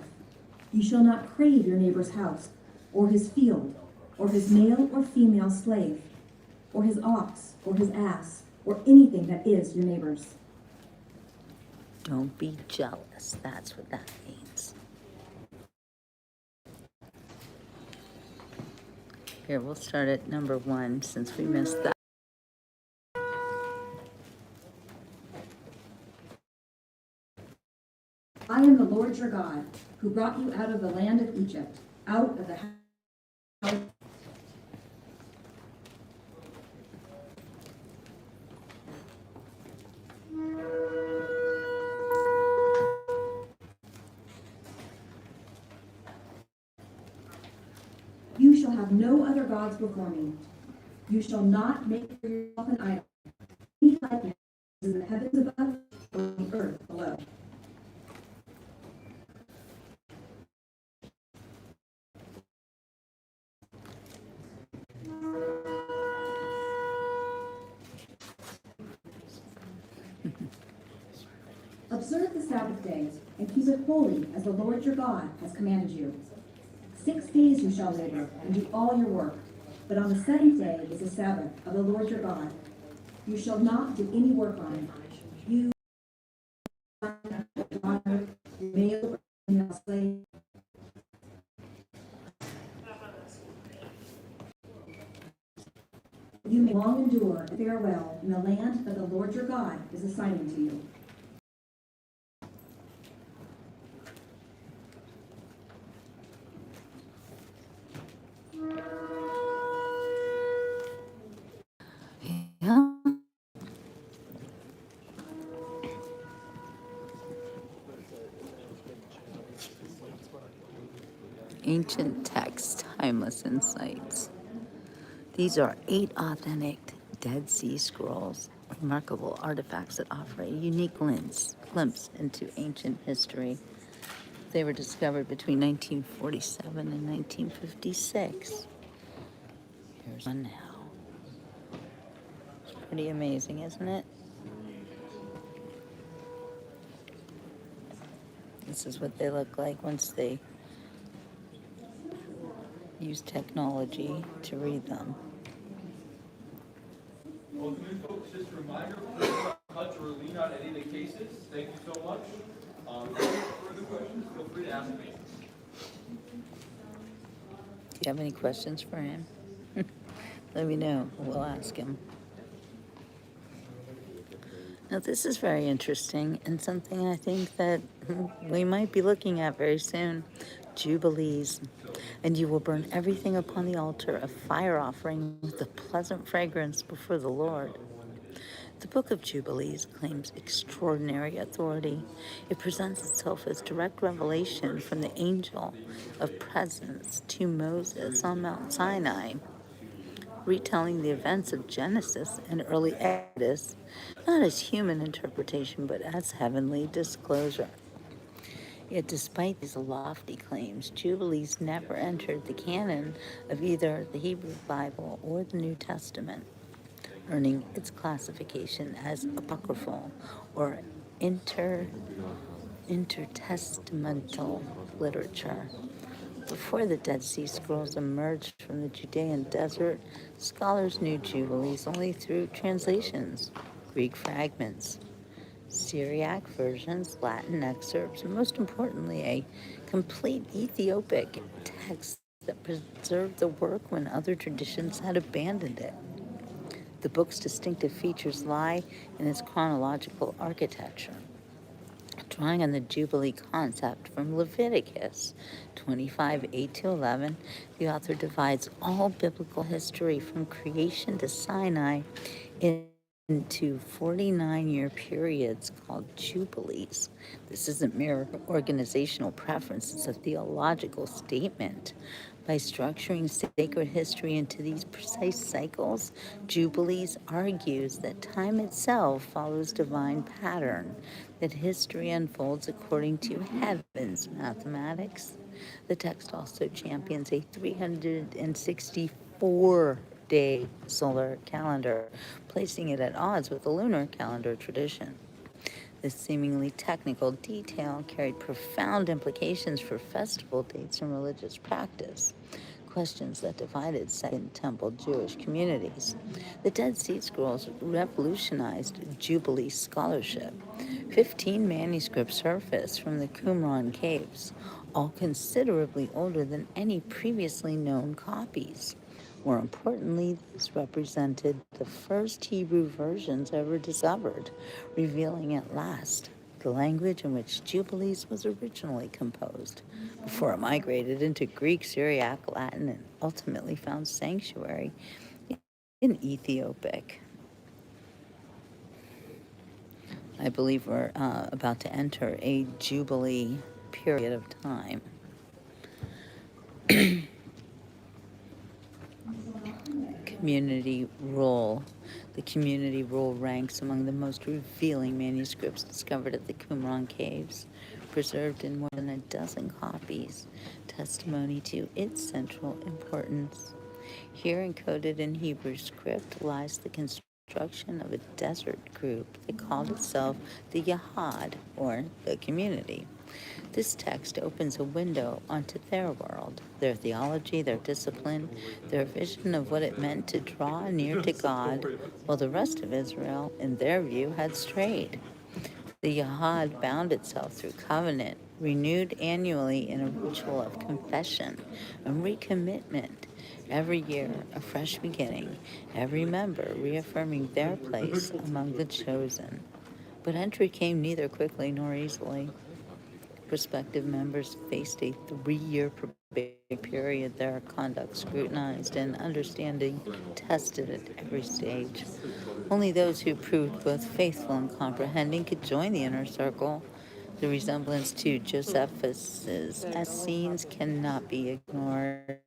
You shall not crave your neighbor's house, or his field, or his male or female slave, or his ox, or his ass, or anything that is your neighbor's. Don't be jealous. That's what that means. Here, we'll start at number 1 since we missed that. I am the Lord your God, who brought you out of the land of Egypt, out of the house. You shall have no other gods before me. You shall not make for yourself an idol, any likeness in the heavens above or on the earth below. Observe the Sabbath day and keep it holy as the Lord your God has commanded you. 6 days you shall labor and do all your work, but on the seventh day is the Sabbath of the Lord your God. You shall not do any work on it. You, your daughter, your male or female slave, you may long endure and fare well in the land that the Lord your God is assigning to you. Yeah. Ancient Texts, Timeless Insights. These are 8 authentic Dead Sea Scrolls, remarkable artifacts that offer a unique glimpse into ancient history. They were discovered between 1947 and 1956. Here's one now. It's pretty amazing, isn't it? This is what they look like once they use technology to read them. Well, folks, just a reminder, please don't touch or lean on any of the cases. Thank you so much. If you have further questions, feel free to ask me. Do you have any questions for him? Let me know. We'll ask him. Now, this is very interesting and something I think that we might be looking at very soon. Jubilees. And you will burn everything upon the altar, a fire offering with a pleasant fragrance before the Lord. The Book of Jubilees claims extraordinary authority. It presents itself as direct revelation from the angel of presence to Moses on Mount Sinai, retelling the events of Genesis and early Exodus, not as human interpretation, but as heavenly disclosure. Yet despite these lofty claims, Jubilees never entered the canon of either the Hebrew Bible or the New Testament, earning its classification as apocryphal or intertestamental literature. Before the Dead Sea Scrolls emerged from the Judean desert, scholars knew Jubilees only through translations, Greek fragments, Syriac versions, Latin excerpts, and most importantly, a complete Ethiopic text that preserved the work when other traditions had abandoned it. The book's distinctive features lie in its chronological architecture. Drawing on the Jubilee concept from Leviticus 25, 8-11, the author divides all biblical history from creation to Sinai into 49-year periods called Jubilees. This isn't mere organizational preference, it's a theological statement. By structuring sacred history into these precise cycles, Jubilees argues that time itself follows divine pattern, that history unfolds according to heaven's mathematics. The text also champions a 364-day solar calendar, placing it at odds with the lunar calendar tradition. This seemingly technical detail carried profound implications for festival dates and religious practice, questions that divided Second Temple Jewish communities. The Dead Sea Scrolls revolutionized Jubilee scholarship. 15 manuscripts surfaced from the Qumran caves, all considerably older than any previously known copies. More importantly, these represented the first Hebrew versions ever discovered, revealing at last the language in which Jubilees was originally composed, before it migrated into Greek, Syriac, Latin, and ultimately found sanctuary in Ethiopic. I believe we're about to enter a Jubilee period of time. Community role. The community role ranks among the most revealing manuscripts discovered at the Qumran caves, preserved in more than a dozen copies, testimony to its central importance. Here, encoded in Hebrew script, lies the construction of a desert group that called itself the Yahad, or the community. This text opens a window onto their world, their theology, their discipline, their vision of what it meant to draw near to God, while the rest of Israel, in their view, had strayed. The Yahad bound itself through covenant, renewed annually in a ritual of confession and recommitment. Every year, a fresh beginning, every member reaffirming their place among the chosen. But entry came neither quickly nor easily. Prospective members faced a 3-year probation period, their conduct scrutinized and understanding tested at every stage. Only those who proved both faithful and comprehending could join the inner circle. The resemblance to Josephus's Essenes cannot be ignored.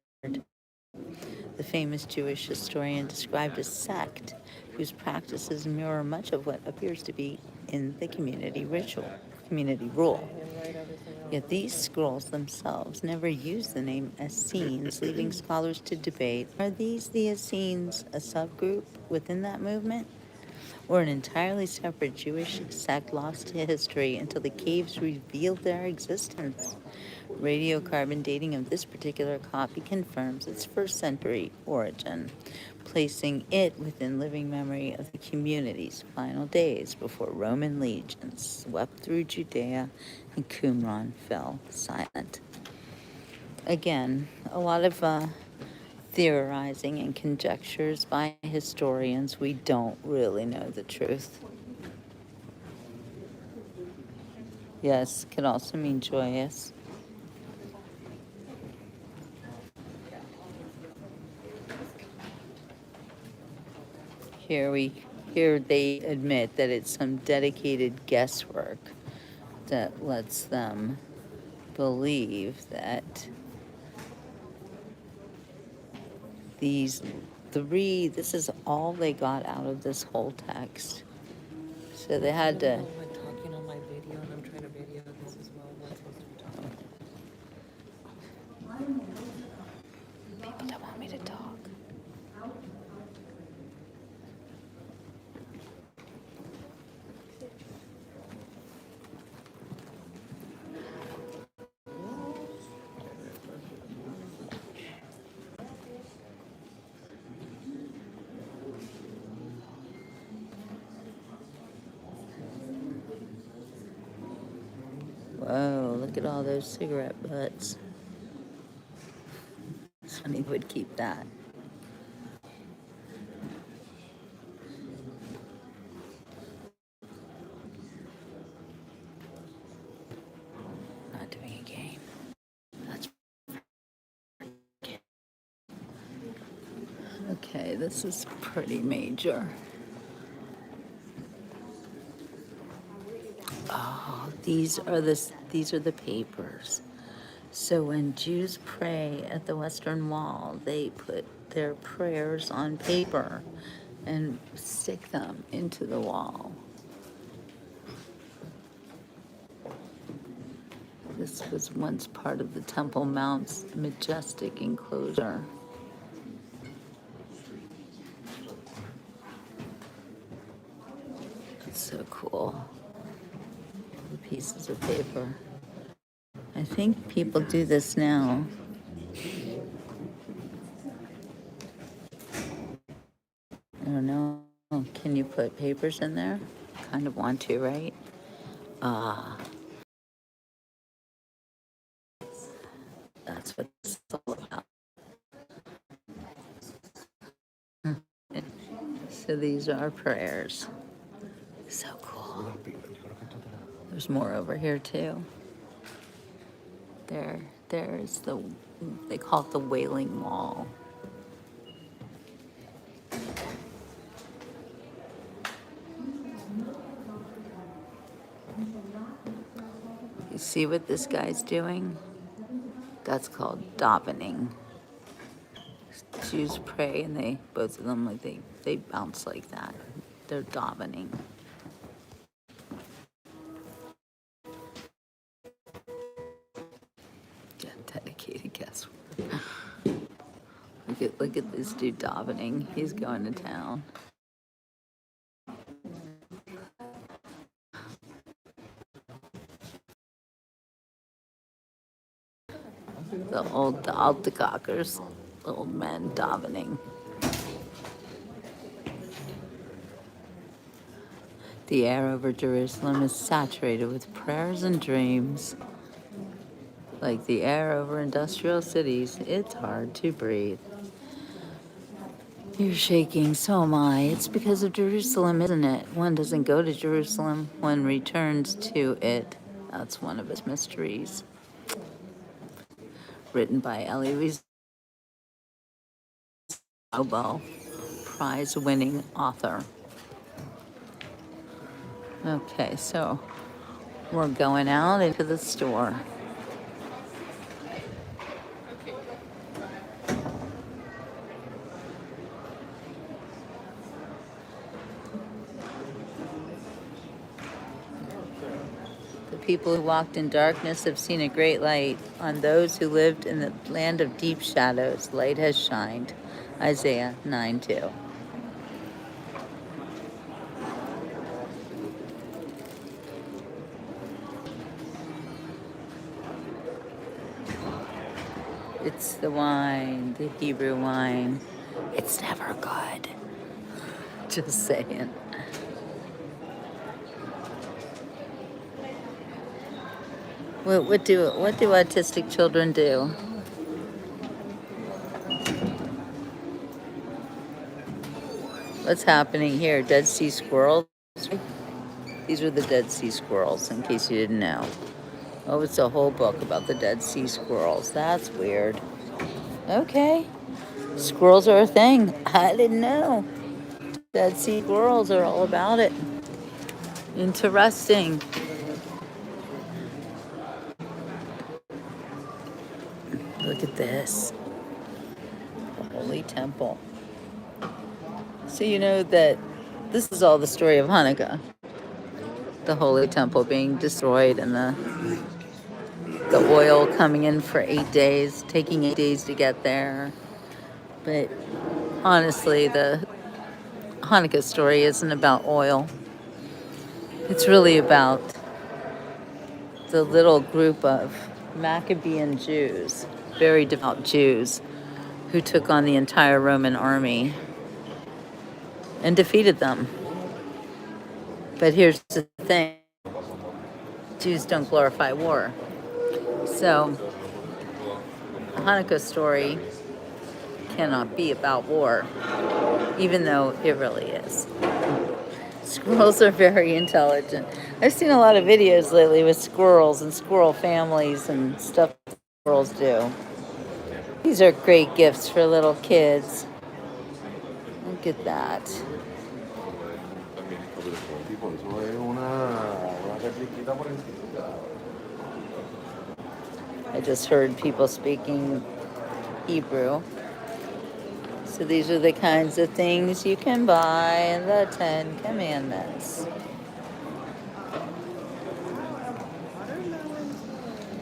The famous Jewish historian described a sect whose practices mirror much of what appears to be in the community rule. Yet these scrolls themselves never use the name Essenes, leaving scholars to debate, are these the Essenes, a subgroup within that movement, or an entirely separate Jewish sect lost to history until the caves revealed their existence? Radiocarbon dating of this particular copy confirms its first century origin, placing it within living memory of the community's final days before Roman legions swept through Judea and Qumran fell silent. Again, a lot of theorizing and conjectures by historians. We don't really know the truth. Yes, could also mean joyous. Here they admit that it's some dedicated guesswork that lets them believe that this is all they got out of this whole text. So they had to. I'm talking on my video and I'm trying to video this as well. We're supposed to be talking. People don't want me to talk. Whoa, look at all those cigarette butts. Sonny would keep that. Not doing a game. That's okay, this is pretty major. Oh, these are the papers. So when Jews pray at the Western Wall, they put their prayers on paper and stick them into the wall. This was once part of the Temple Mount's majestic enclosure. It's so cool. The pieces of paper. I think people do this now. I don't know. Can you put papers in there? Kind of want to, right? That's what it's all about. So these are prayers. So cool. There's more over here too. There's they call it the Wailing Wall. You see what this guy's doing? That's called davening. Jews pray and both of them, they bounce like that. They're davening. Yeah, dedicated guesswork. Look at this dude davening. He's going to town. The Altacockers, old men davening. The air over Jerusalem is saturated with prayers and dreams. Like the air over industrial cities, it's hard to breathe. You're shaking, so am I. It's because of Jerusalem, isn't it? One doesn't go to Jerusalem, one returns to it. That's one of its mysteries. Written by Elie Wiesel, prize-winning author. Okay, so We're going out into the store. The people who walked in darkness have seen a great light. On those who lived in the land of deep shadows, light has shined. Isaiah 9:2. It's the wine, the Hebrew wine. It's never good. Just saying. What do autistic children do? What's happening here? Dead Sea squirrels? These are the Dead Sea squirrels, in case you didn't know. Oh, it's a whole book about the Dead Sea squirrels. That's weird. Okay. Squirrels are a thing. I didn't know. Dead Sea squirrels are all about it. Interesting. Look at this. The Holy Temple. So you know that this is all the story of Hanukkah. The Holy Temple being destroyed and the oil coming in for 8 days, taking 8 days to get there. But honestly, the Hanukkah story isn't about oil. It's really about the little group of Maccabean Jews, very devout Jews, who took on the entire Roman army and defeated them. But here's the thing. Jews don't glorify war. So, the Hanukkah story cannot be about war, even though it really is. Squirrels are very intelligent. I've seen a lot of videos lately with squirrels and squirrel families and stuff squirrels do. These are great gifts for little kids. Look at that. I just heard people speaking Hebrew. So these are the kinds of things you can buy in the 10 Commandments.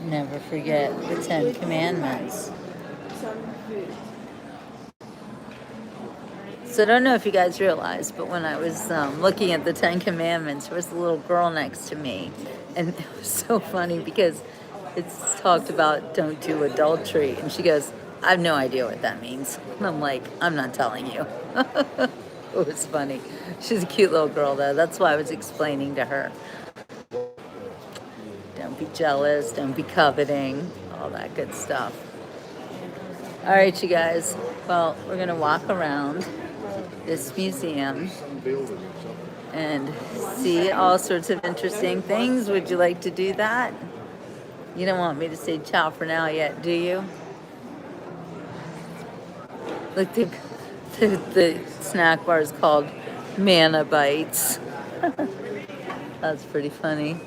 Never forget the 10 Commandments. So I don't know if you guys realized, but when I was looking at the 10 Commandments, there was a little girl next to me. And it was so funny because it's talked about don't do adultery. And she goes, I have no idea what that means. And I'm like, I'm not telling you. It was funny. She's a cute little girl, though. That's why I was explaining to her. Don't be jealous. Don't be coveting. All that good stuff. All right, you guys. Well, we're going to walk around this museum and see all sorts of interesting things. Would you like to do that? You don't want me to say ciao for now yet, do you? Look, the snack bar is called Manna Bites. That's pretty funny.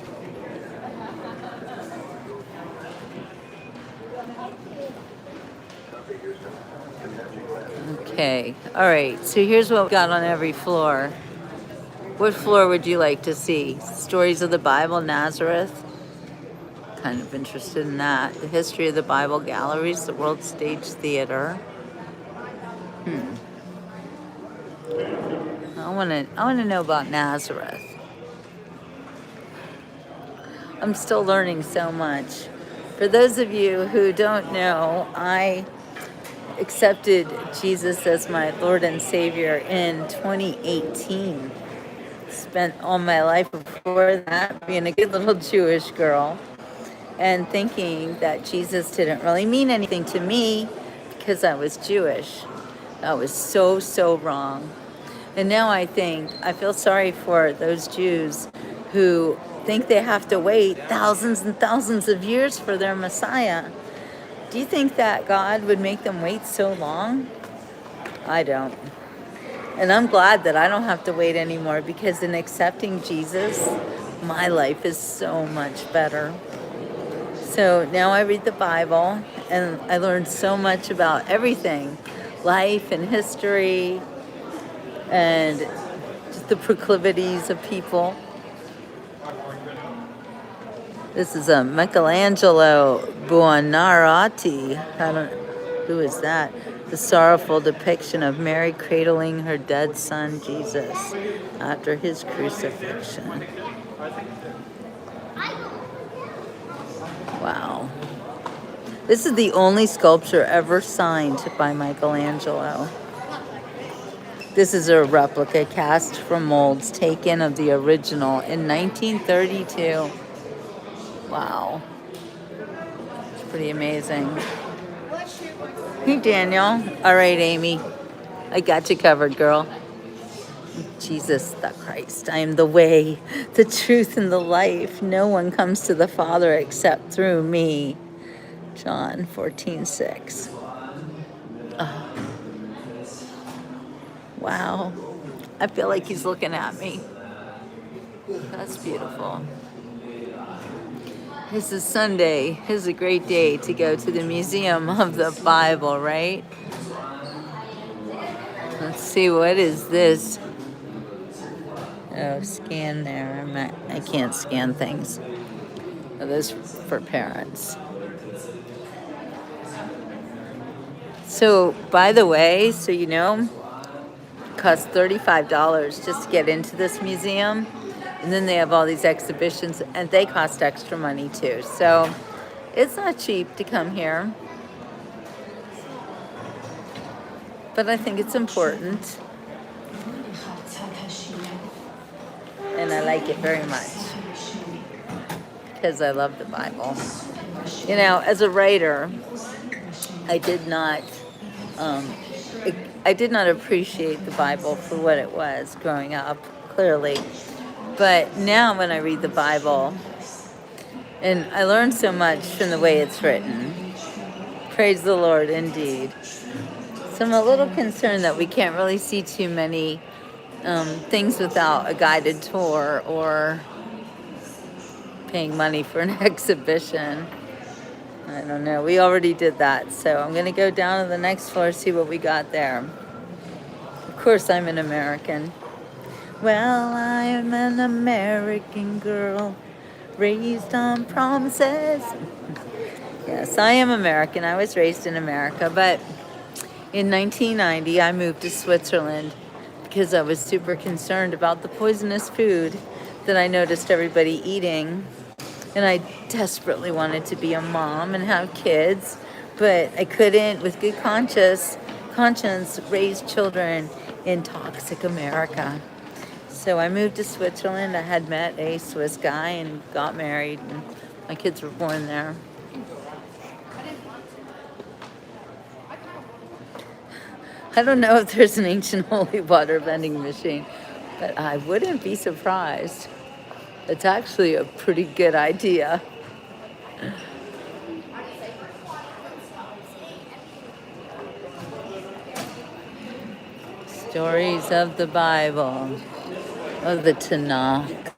Okay, all right, so here's what we got on every floor. What floor would you like to see? Stories of the Bible, Nazareth. Kind of interested in that. The history of the Bible galleries, the World Stage Theater. I want to know about Nazareth. I'm still learning so much. For those of you who don't know, I accepted Jesus as my Lord and Savior in 2018. Spent all my life before that being a good little Jewish girl and thinking that Jesus didn't really mean anything to me because I was Jewish. I was so wrong. And now I feel sorry for those Jews who think they have to wait thousands and thousands of years for their Messiah. Do you think that God would make them wait so long? I don't. And I'm glad that I don't have to wait anymore because in accepting Jesus, my life is so much better. So now I read the Bible and I learned so much about everything, life and history and just the proclivities of people. This is a Michelangelo Buonarroti. Who is that? The sorrowful depiction of Mary cradling her dead son Jesus after his crucifixion. Wow. This is the only sculpture ever signed by Michelangelo. This is a replica cast from molds taken of the original in 1932. Wow. It's pretty amazing. Hey, Daniel. All right, Amy. I got you covered, girl. Jesus the Christ, I am the way, the truth, and the life. No one comes to the Father except through me. John 14:6. Oh. Wow. I feel like he's looking at me. That's beautiful. This is Sunday. This is a great day to go to the Museum of the Bible, right? Let's see, what is this? Oh, scan there. I can't scan things. Oh, this is for parents. So, by the way, so you know, it costs $35 just to get into this museum. And then they have all these exhibitions, and they cost extra money too. So, it's not cheap to come here. But I think it's important. And I like it very much because I love the Bible. You know, as a writer, I did not appreciate the Bible for what it was growing up, clearly. But now when I read the Bible, and I learn so much from the way it's written. Praise the Lord, indeed. So I'm a little concerned that we can't really see too many things without a guided tour or paying money for an exhibition. I don't know. We already did that. So I'm going to go down to the next floor, see what we got there. Of course, I'm an American. Well, I'm an American girl raised on promises. Yes, I am American. I was raised in America. But in 1990, I moved to Switzerland because I was super concerned about the poisonous food that I noticed everybody eating. And I desperately wanted to be a mom and have kids, but I couldn't, with good conscience, raise children in toxic America. So I moved to Switzerland. I had met a Swiss guy and got married, and my kids were born there. I don't know if there's an ancient holy water vending machine, but I wouldn't be surprised. It's actually a pretty good idea. Stories of the Bible, of the Tanakh.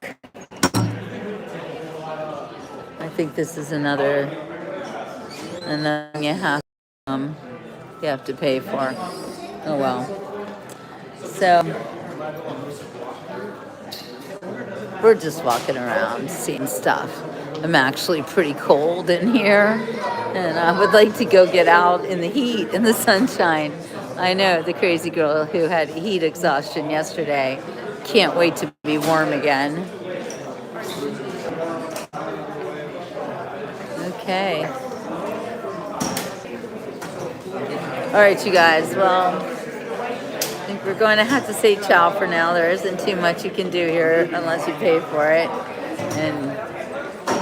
I think this is another you have to pay for. Oh well. So we're just walking around seeing stuff. I'm actually pretty cold in here, and I would like to go get out in the heat, in the sunshine. I know, the crazy girl who had heat exhaustion yesterday. Can't wait to be warm again. Okay. All right, you guys. Well, I think we're going to have to say ciao for now. There isn't too much you can do here unless you pay for it. And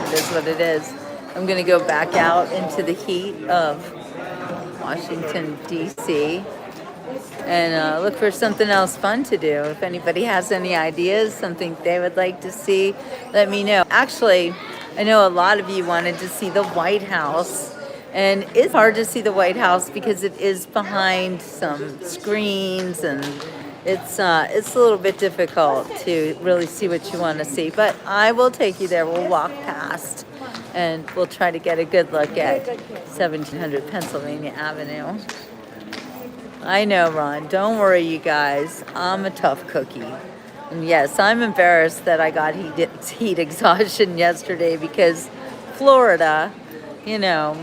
it is what it is. I'm going to go back out into the heat of Washington, D.C. and look for something else fun to do. If anybody has any ideas, something they would like to see, let me know. Actually, I know a lot of you wanted to see the White House. And it's hard to see the White House because it is behind some screens and, it's a little bit difficult to really see what you want to see, but I will take you there. We'll walk past, and we'll try to get a good look at 1700 Pennsylvania Avenue. I know, Ron. Don't worry, you guys. I'm a tough cookie. And yes, I'm embarrassed that I got heat exhaustion yesterday because Florida, you know,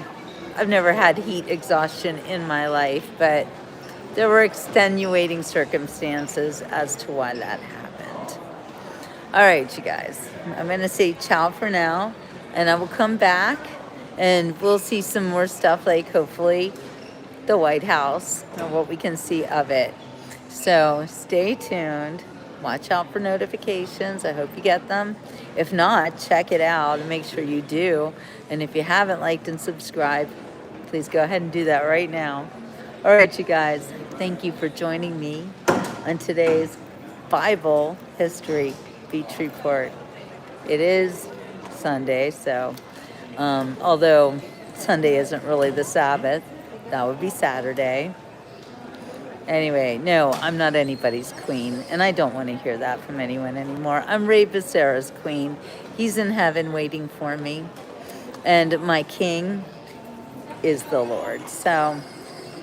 I've never had heat exhaustion in my life, but there were extenuating circumstances as to why that happened. All right, you guys. I'm going to say ciao for now, and I will come back, and we'll see some more stuff, like hopefully the White House and what we can see of it. So stay tuned. Watch out for notifications. I hope you get them. If not, check it out and make sure you do. And if you haven't liked and subscribed, please go ahead and do that right now. All right, you guys. Thank you for joining me on today's Bible History Beach Report. It is Sunday, so although Sunday isn't really the Sabbath, that would be Saturday. Anyway, no, I'm not anybody's queen, and I don't want to hear that from anyone anymore. I'm Ray Becerra's queen. He's in heaven waiting for me, and my king is the Lord. So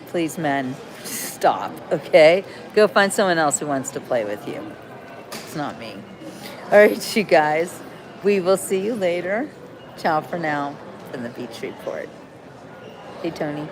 please, men, stop, okay? Go find someone else who wants to play with you. It's not me. All right, you guys, we will see you later. Ciao for now from the Beach Report. Hey, Tony.